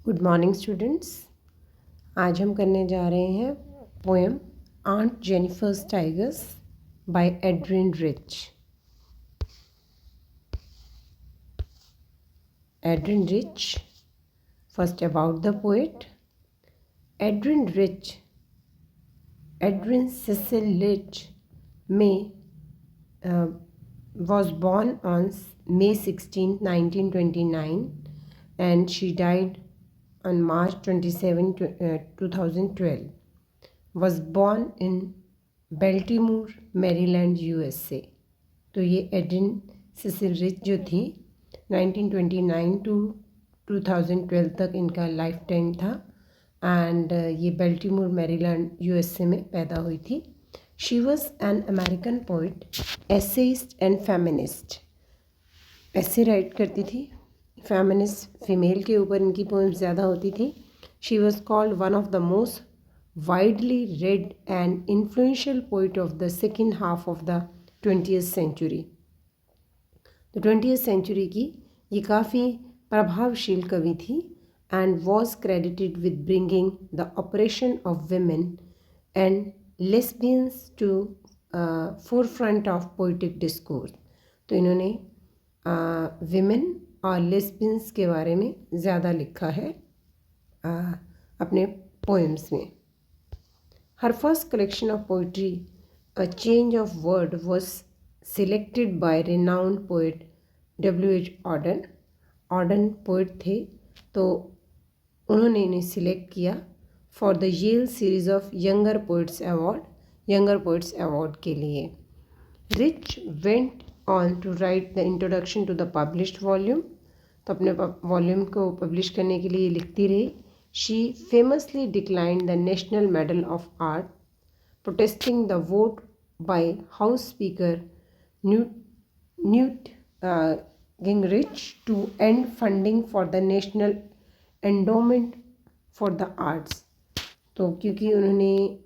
Good morning students. आज हम करने जा रहे हैं poem aunt Jennifer's tigers by Adrienne Rich. Adrienne Rich, first about the poet. Adrienne Rich, Adrienne Cecil Rich में was born on May 16, 1929 and she died on March 27, 2012. Was born in Baltimore, Maryland, USA. तो ये Adrian Cecil rich जो थी 1929 to 2012 तक इनका life time था and ये बेल्टीमोर Maryland USA में पैदा हुई थी। She was an American poet, essayist and feminist. ऐसे राइट करती थी, फेमिनिस्ट फीमेल के ऊपर इनकी पोएम्स ज़्यादा होती थी। She was called one of the most widely read and influential poet of the second half of the 20th century. तो 20th सेंचुरी की ये काफ़ी प्रभावशील कवि थी and was credited with bringing the operation of women and lesbians to forefront of poetic discourse. तो इन्होंने women और लेस्बियंस के बारे में ज़्यादा लिखा है अपने पोएम्स में। Her first collection of poetry, a change of word, was selected by renowned poet W.H. Auden. Auden poet थे तो उन्होंने इन्हें सिलेक्ट किया for the Yale series of younger poets award के लिए। Rich went on to write the introduction to the published volume. तो अपने volume को पब्लिश करने के लिए लिखती रही। She famously declined the national medal of art, protesting the vote by house speaker Newt Gingrich to end funding for the national endowment for the arts. तो क्योंकि उन्होंने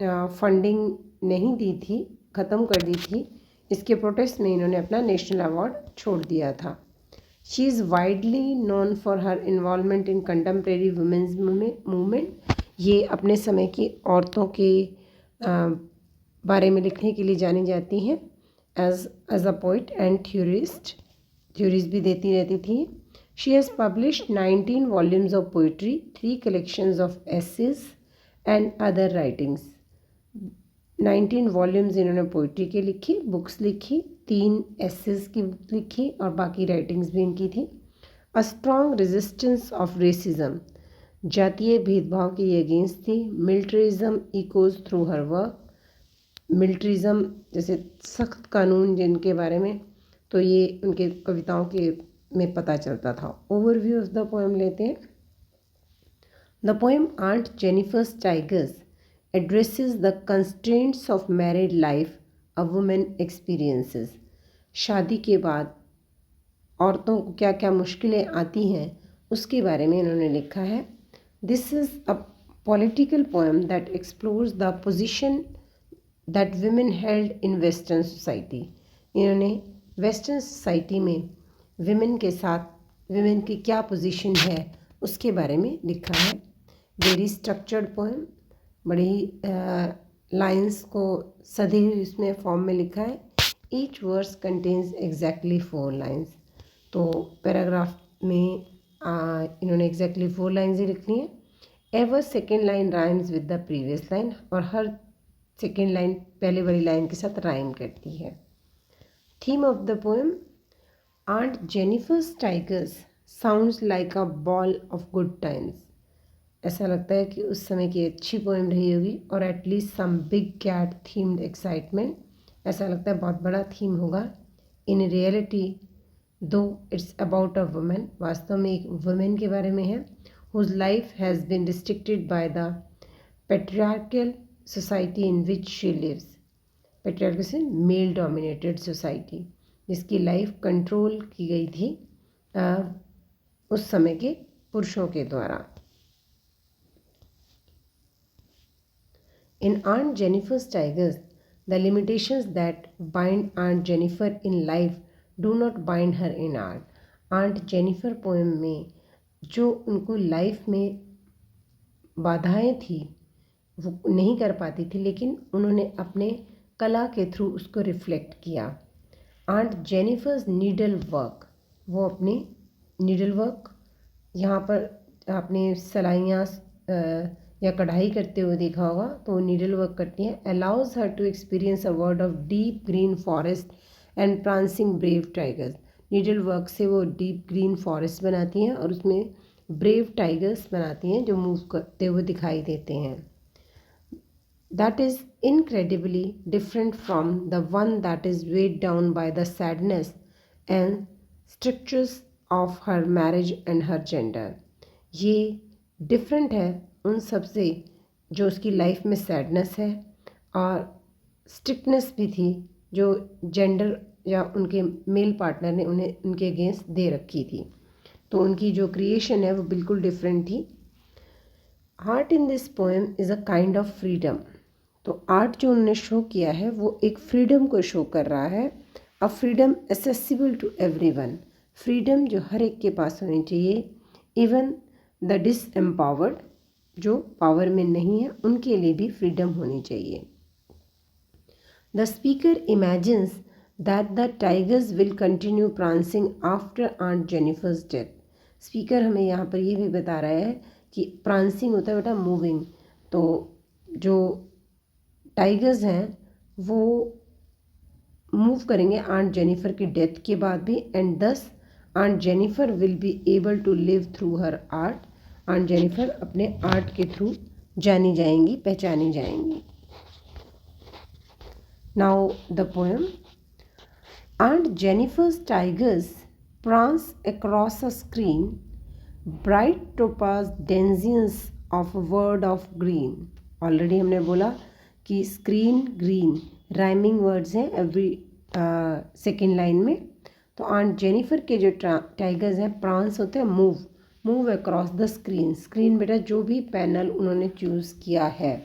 फंडिंग नहीं दी थी, ख़त्म कर दी थी, इसके प्रोटेस्ट में इन्होंने अपना नेशनल अवार्ड छोड़ दिया था। She is widely known for her involvement in contemporary women's movement. ये अपने समय की औरतों के बारे में लिखने के लिए जानी जाती हैं as a poet and theories भी देती रहती थी। She has published 19 volumes of poetry, 3 collections of essays and other writings. 19 volumes इन्होंने पोइट्री के लिखी, बुक्स लिखी, 3 एसेस की बुक लिखी और बाकी राइटिंग्स भी इनकी थी। A strong resistance of racism, जातीय भेदभाव के ये अगेंस्ट थी। Militarism echoes through her work. Militarism जैसे सख्त कानून जिनके बारे में, तो ये उनके कविताओं के में पता चलता था। ओवरव्यू ऑफ द पोएम लेते हैं। The poem aunt Jennifer's tigers addresses the constraints of married life a woman experiences. शादी के बाद औरतों को क्या क्या मुश्किलें आती हैं उसके बारे में इन्होंने लिखा है। This is a political poem that explores the position that women held in western society. इन्होंने वेस्टर्न सोसाइटी में विमेन के साथ विमेन की क्या पोजीशन है उसके बारे में लिखा है। वेरी स्ट्रक्चर्ड पोएम, बड़े ही लाइंस को सधी हुई इसमें फॉर्म में लिखा है। Each verse contains exactly 4 lines. तो पैराग्राफ में इन्होंने एग्जैक्टली 4 लाइन्स ही लिखनी है। Ever second line rhymes with the previous line, और हर सेकेंड लाइन पहले वाली लाइन के साथ राइम करती है। Theme of the poem, Aunt Jennifer's Tigers sounds like a ball of good times। ऐसा लगता है कि उस समय की अच्छी पोएम रही होगी। और at least some big cat themed excitement, ऐसा लगता है बहुत बड़ा थीम होगा। In reality though it's about a women, वास्तव में एक वुमेन के बारे में है। Whose life has been restricted by the patriarchal society in which she lives. Patriarchal से मेल डोमिनेटेड सोसाइटी, जिसकी लाइफ कंट्रोल की गई थी उस समय के पुरुषों के द्वारा। In Aunt Jennifer's tigers the limitations that bind aunt Jennifer in life do not bind her in art. Aunt Jennifer poem में जो उनको लाइफ में बाधाएं थी वो नहीं कर पाती थी, लेकिन उन्होंने अपने कला के थ्रू उसको रिफ्लेक्ट किया। आंट जेनिफर्स नीडल वर्क, वो अपने नीडल वर्क, यहाँ पर आपने सिलाइयाँ या कढ़ाई करते हुए देखा होगा, तो वो नीडल वर्क करती हैं। Allows her to experience a world of deep green forest and prancing brave tigers. Needle work से वो डीप ग्रीन फॉरेस्ट बनाती हैं और उसमें ब्रेव टाइगर्स बनाती हैं जो मूव करते हुए दिखाई देते हैं। That is incredibly different from the one that is weighed down by the sadness and strictures of her marriage and her gender. ये डिफरेंट है उन सब से जो उसकी लाइफ में सैडनेस है और स्ट्रिक्टनेस भी थी जो जेंडर या उनके मेल पार्टनर ने उन्हें उनके अगेंस्ट दे रखी थी। तो उनकी जो क्रिएशन है वो बिल्कुल डिफरेंट थी। Art in this poem is a kind of freedom. तो आर्ट जो उन्होंने शो किया है वो एक फ्रीडम को शो कर रहा है। A freedom accessible to everyone, freedom जो हर एक के पास होनी चाहिए, इवन द डिसएम्पावर्ड, जो पावर में नहीं है उनके लिए भी फ्रीडम होनी चाहिए। The speaker imagines that the tigers will continue prancing after aunt Jennifer's death. Speaker हमें यहाँ पर ये भी बता रहा है कि प्रांसिंग होता है बेटा मूविंग, तो जो टाइगर्स हैं वो मूव करेंगे आंट जेनिफर की डेथ के बाद भी, and thus aunt Jennifer will be able to live through her art. Aunt Jennifer अपने आर्ट के थ्रू जानी जाएंगी, पहचानी जाएंगी। Now the poem. Aunt Jennifer's tigers prance across a screen, bright topaz denizens of a world of green। Already हमने बोला कि screen green rhyming words हैं एवरी सेकेंड लाइन में। तो आंट जेनिफर के जो टाइगर्स हैं प्रांस होते हैं move across the screen. Screen बेटा जो भी पैनल उन्होंने चूज़ किया है,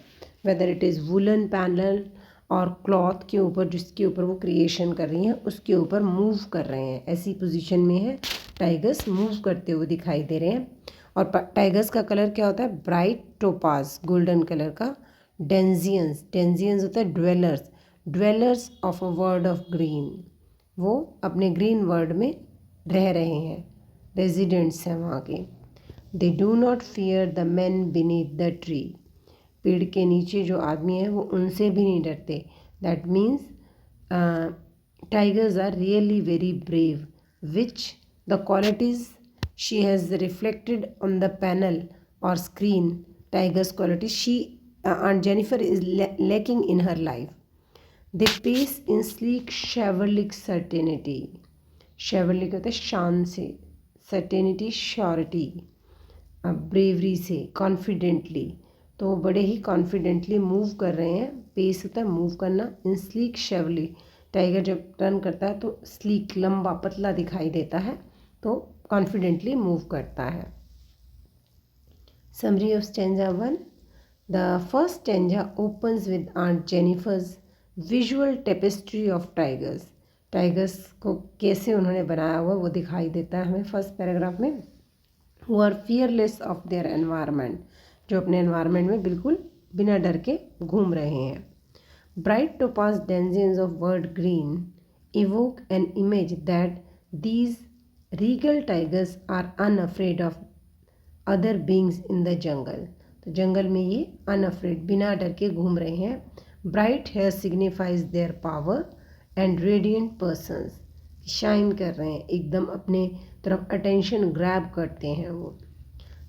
whether it is woollen panel और क्लॉथ के ऊपर जिसके ऊपर वो क्रिएशन कर रही हैं उसके ऊपर मूव कर रहे हैं, ऐसी पोजीशन में है टाइगर्स, मूव करते हुए दिखाई दे रहे हैं। और टाइगर्स का कलर क्या होता है? ब्राइट टोपाज, गोल्डन कलर का। डेंजियंस होता है dwellers of a world of green, वो अपने ग्रीन वर्ल्ड में रह रहे हैं, रेजिडेंट्स हैं वहाँ के। They do not fear the man beneath the tree, पेड़ के नीचे जो आदमी है वो उनसे भी नहीं डरते। That means tigers are really very brave, which the qualities she has reflected on the panel और screen, tigers quality she Aunt Jennifer is lacking in her life. They pace in sleek chivalric certainty. Chivalric होता है शान से, certainty surety, bravery से, confidently. तो वो बड़े ही confidently move कर रहे हैं। पेस होता है मूव करना। इन स्लीक शेवली, टाइगर जब टर्न करता है तो स्लीक लंबा पतला दिखाई देता है, तो कॉन्फिडेंटली मूव करता है। Summary of stanza 1। The first stanza opens with Aunt Jennifer's visual tapestry of tigers. Tigers को कैसे उन्होंने बनाया हुआ वो दिखाई देता है हमें फर्स्ट पैराग्राफ में। Who are fearless of their environment, जो अपने एनवायरनमेंट में बिल्कुल बिना डर के घूम रहे हैं। Bright topaz denizens of world green evoke an image that these regal tigers are unafraid of other beings in the jungle। तो जंगल में ये अनअफ्रेड, बिना डर के घूम रहे हैं। Bright hair signifies their power and radiant persons, shine कर रहे हैं, एकदम अपने तरफ अटेंशन ग्रैब करते हैं वो।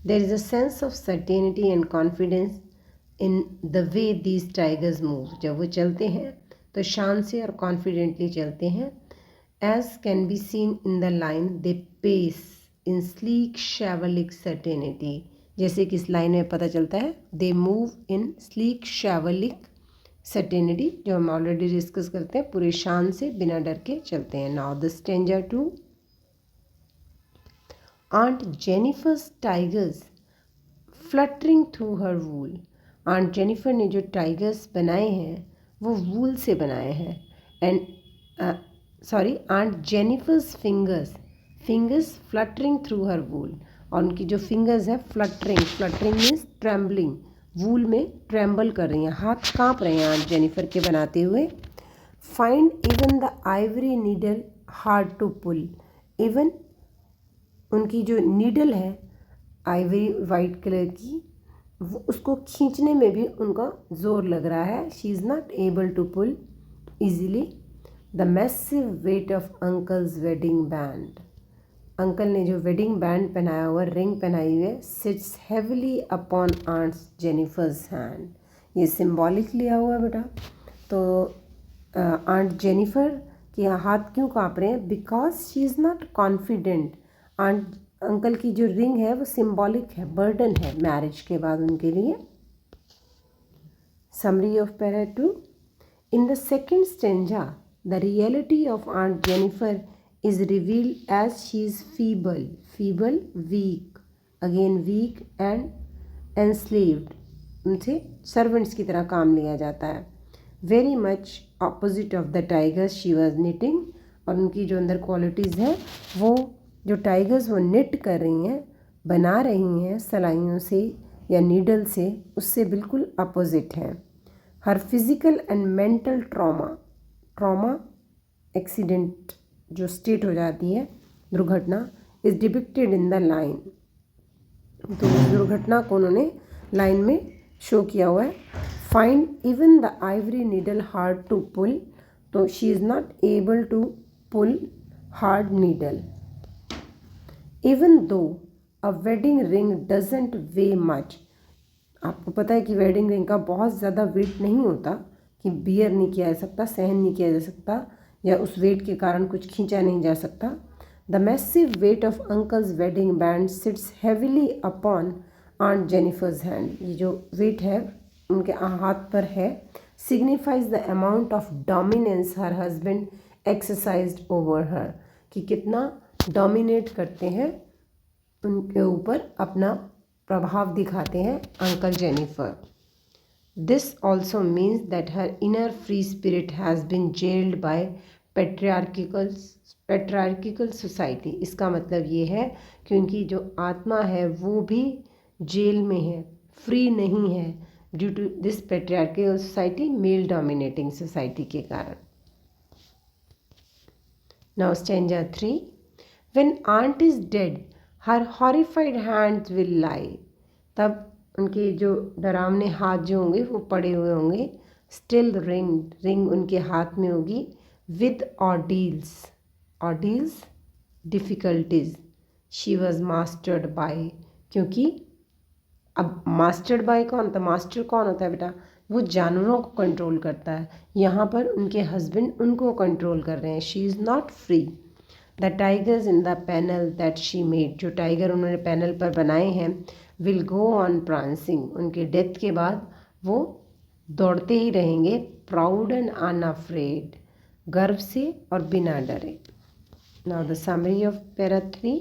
There is a sense of certainty and confidence in the way these tigers move. जब वो चलते हैं तो शान से और कॉन्फिडेंटली चलते हैं। As can be seen in the line they pace in sleek chivalric certainty, जैसे कि इस लाइन में पता चलता है they move in sleek chivalric certainty, जो हम ऑलरेडी डिस्कस करते हैं, पूरे शान से बिना डर के चलते हैं। Now the stanza 2। Aunt Jennifer's tigers fluttering through her wool. Aunt Jennifer ने जो टाइगर्स बनाए हैं वो वूल से बनाए हैं। And aunt Jennifer's fingers fluttering through her wool, और उनकी जो फिंगर्स है fluttering, fluttering means trembling, wool में ट्रेम्बल कर रही हैं, हाथ कांप रहे हैं आंट जेनिफर के बनाते हुए। Find even the ivory needle hard to pull, even उनकी जो नीडल है आइवरी वाइट कलर की, वो उसको खींचने में भी उनका ज़ोर लग रहा है। She is not able to pull easily the massive weight of uncle's wedding band, uncle ने जो वेडिंग बैंड पहनाया हुआ, रिंग पहनाई हुई है, sits heavily upon aunt's Jennifer's hand, ये सिम्बॉलिक लिया हुआ है बेटा। तो आंट जेनिफर के हाथ क्यों काँप रहे हैं? Because she is not confident. Aunt uncle की जो रिंग है वो सिम्बॉलिक है, बर्डन है मैरिज के बाद उनके लिए। Summary of para 2, in the second stanza the reality of aunt Jennifer is revealed as she is feeble, weak, again weak and enslaved, उनसे सर्वेंट्स की तरह काम लिया जाता है। Very much opposite of the tigers she was knitting, और उनकी जो अंदर क्वालिटीज़ हैं वो जो टाइगर्स वो निट कर रही हैं, बना रही हैं सलाइयों से या नीडल से, उससे बिल्कुल अपोजिट है। Her physical and mental trauma accident जो स्टेट हो जाती है, दुर्घटना, is depicted in the line, तो उस दुर्घटना को उन्होंने लाइन में शो किया हुआ है। Find even the ivory needle hard to pull, तो she is not able to pull hard needle. Even though a wedding ring doesn't weigh much, आपको पता है कि वेडिंग रिंग का बहुत ज़्यादा वेट नहीं होता, कि बियर नहीं किया जा सकता, सहन नहीं किया जा सकता, या उस वेट के कारण कुछ खींचा नहीं जा सकता। The massive weight of uncle's wedding band sits heavily upon aunt Jennifer's hand, ये जो वेट है उनके हाथ पर है, signifies the amount of dominance her husband exercised over her, कि कितना डोमिनेट करते हैं उनके ऊपर, अपना प्रभाव दिखाते हैं uncle Jennifer. This also means that her inner free spirit has been jailed by patriarchal society, इसका मतलब ये है कि उनकी जो आत्मा है वो भी जेल में है, फ्री नहीं है, due to this patriarchal society, male dominating society के कारण। Now stanza 3, when aunt is dead her horrified hands will lie, तब उनके जो डरावने हाथ जो होंगे वो पड़े हुए होंगे। स्टिल रिंग उनके हाथ में होगी। With ordeals difficulties, she was mastered by, क्योंकि अब मास्टर्ड बाय कौन होता है? मास्टर कौन होता है बेटा? वो जानवरों को कंट्रोल करता है, यहाँ पर उनके हस्बैंड उनको कंट्रोल कर रहे हैं। She is not free. The tigers in the panel that she made, जो टाइगर उन्होंने पैनल पर बनाए हैं, विल गो ऑन प्रांसिंग, उनके डेथ के बाद वो दौड़ते ही रहेंगे। प्राउड एंड अनअफ्रेड, गर्व से और बिना डरे। Now the summary of para 3,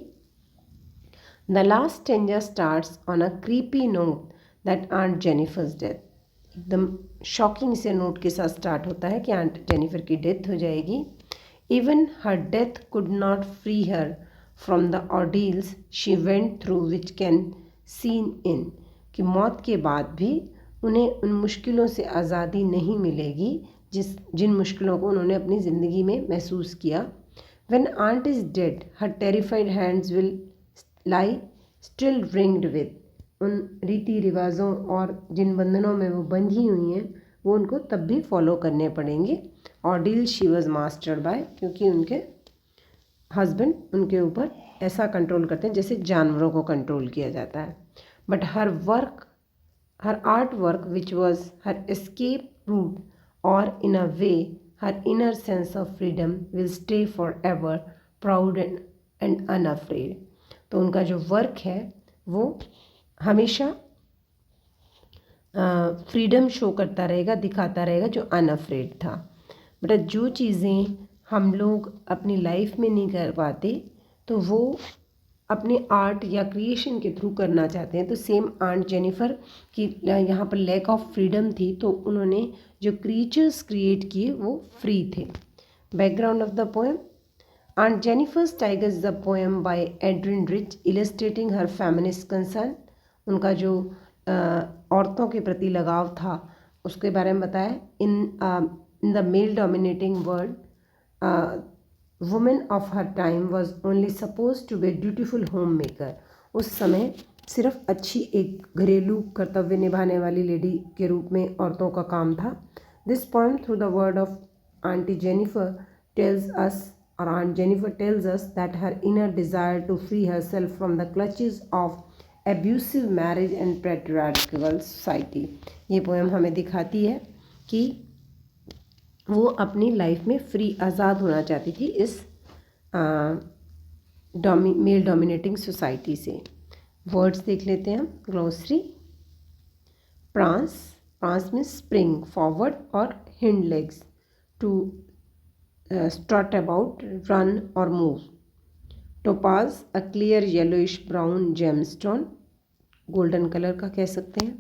the last stanza starts on a creepy note that aunt Jennifer's death, एकदम शॉकिंग से नोट के साथ स्टार्ट होता है कि आंट जेनिफर की डेथ हो जाएगी। Even her death could not free her from the ordeals she went through which can seen in, कि मौत के बाद भी उन्हें उन मुश्किलों से आज़ादी नहीं मिलेगी जिन मुश्किलों को उन्होंने अपनी ज़िंदगी में महसूस किया। When aunt is dead her terrified hands will lie still ringed with, उन रीति रिवाजों और जिन बंधनों में वो बंधी हुई हैं वो उनको तब भी फॉलो करने पड़ेंगे। ऑर्डील शी वॉज मास्टर्ड बाय, क्योंकि उनके हस्बैंड उनके ऊपर ऐसा कंट्रोल करते हैं जैसे जानवरों को कंट्रोल किया जाता है। But her art work which was her escape route और in a way her inner sense of freedom will stay forever proud and unafraid, तो उनका जो वर्क है वो हमेशा फ्रीडम शो करता रहेगा, दिखाता रहेगा, जो अनअफ्रेड था। बट जो चीज़ें हम लोग अपनी लाइफ में नहीं कर पाते तो वो अपने आर्ट या क्रिएशन के थ्रू करना चाहते हैं। तो सेम आंट जेनिफर की यहाँ पर लैक ऑफ फ्रीडम थी, तो उन्होंने जो क्रिएचर्स क्रिएट किए वो फ्री थे। Background of the poem, Aunt Jennifer's Tigers is a poem by Adrienne Rich illustrating her feminist concern. उनका जो औरतों के प्रति लगाव था उसके बारे में बताया. In the male dominating world, woman of her time was only supposed to be a dutiful homemaker. उस समय सिर्फ अच्छी एक घरेलू कर्तव्य निभाने वाली लेडी के रूप में औरतों का काम था. This poem through the word of Auntie Jennifer tells us, or Aunt Jennifer tells us, that her inner desire to free herself from the clutches of abusive marriage and patriarchal society. ये poem हमें दिखाती है कि वो अपनी life में free आज़ाद होना चाहती थी इस मेल डोमिनेटिंग सोसाइटी से. वर्ड्स देख लेते हैं हम. ग्लोसरी. प्रांस. प्रांस में स्प्रिंग, फॉरवर्ड और hind legs. To strut about, run or move. Topaz, a clear yellowish brown gemstone, golden color का कह सकते हैं.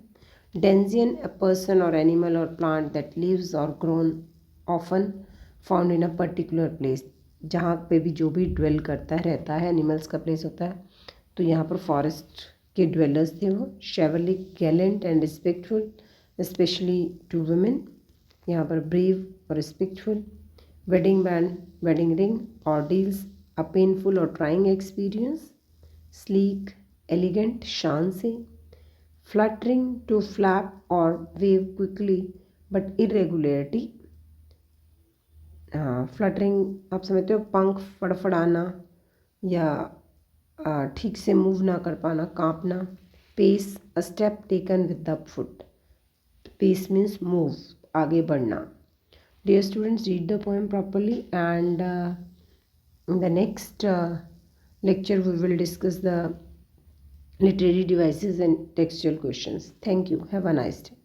Denzian, a person or animal or plant that lives or grown often found in a particular place. जहाँ पे भी जो भी dwell करता है रहता है, एनिमल्स का प्लेस होता है. तो यहाँ पर फॉरेस्ट के ड्वेलर्स थे वो. Chivalric, gallant and respectful, especially to women. यहाँ पर brave और respectful. Wedding band, wedding ring, ordeals, a painful or trying experience. Sleek, elegant, शान से. Fluttering, to flap or wave quickly but irregularity. Fluttering आप समझते हो, पंख फड़फड़ाना या ठीक से मूव ना कर पाना, कांपना. Pace, a step taken with the foot. Pace means move, आगे बढ़ना. Dear students, read the poem properly, and in the next lecture we will discuss the literary devices and textual questions. Thank you. Have a nice day.